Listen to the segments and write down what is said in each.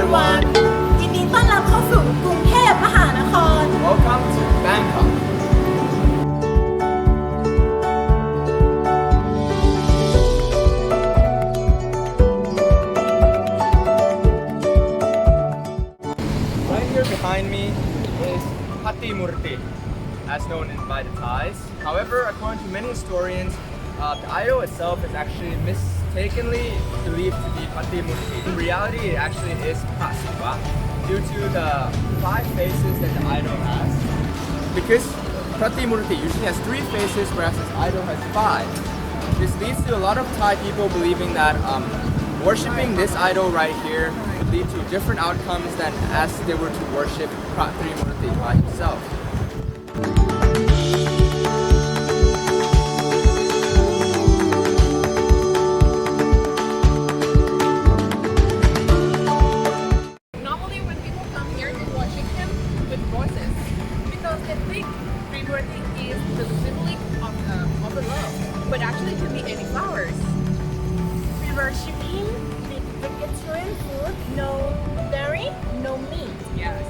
everyone ยินดีต้อนรับเข้าสู่กรุงเทพมหานคร Welcome to Bangkok. Right here behind me is Pattimurti, as known by the Thais. However, according to many historians, the idol itself is actually mistakenly believed to be Pattimurti. In reality, it actually is Phasiva, due to the 5 faces that the idol has. Because Pattimurti usually has 3 faces, whereas this idol has 5. This leads to a lot of Thai people believing that worshipping this idol right here would lead to different outcomes than as they were to worship Pattimurti by himself. Normally when people come here to worship him with roses, because they think Trimurti is the symbol of the love, but actually it could be any flowers. We worship him with vegetarian food, no dairy, no meat. Yes.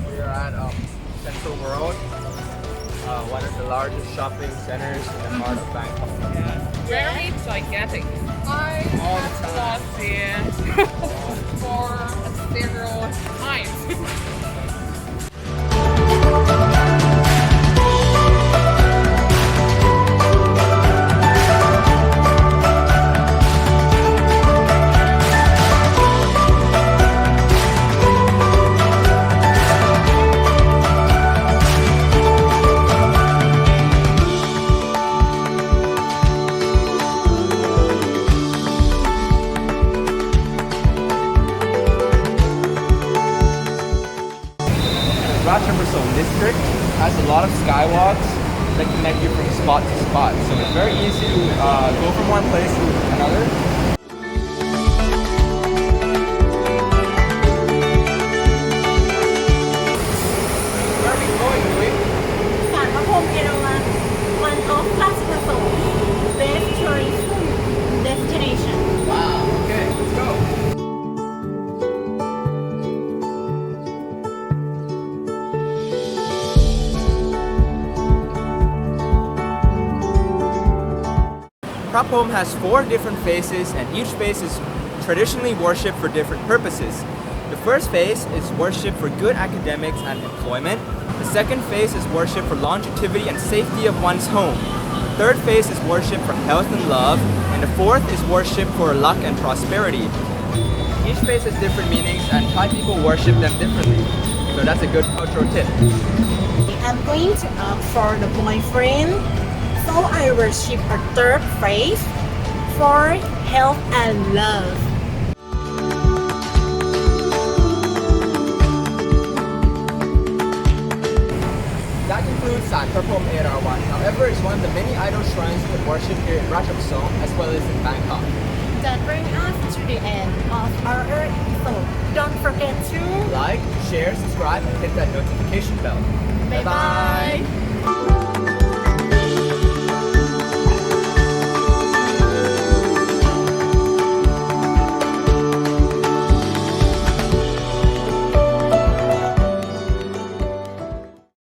We are at Central World, one of the largest shopping centers in the heart of Bangkok. Very gigantic. I have lost it for several times. Ratchaprasong district has a lot of skywalks that connect you from spot to spot. So it's very easy to go from one place to another. Where are we going, Louis? ศาลพระพรหมเอราวัณ one of ราชประสงค์ best tourism destination. Wow, okay, let's go. Prapom has 4 different faces, and each face is traditionally worshipped for different purposes. The first face is worshipped for good academics and employment. The second face is worshipped for longevity and safety of one's home. The third face is worshipped for health and love, and the fourth is worshipped for luck and prosperity. Each face has different meanings, and Thai people worship them differently. So that's a good cultural tip. I'm going to opt for the boyfriend, so I worship a third face for health and love. That concludes San Prapom Erawan. However, it's one of the many idol shrines we can worship here in Ratchaprasong as well as in Bangkok. That brings us to the end of our episode. Don't forget to Like, share, subscribe, and hit that notification bell. Bye bye.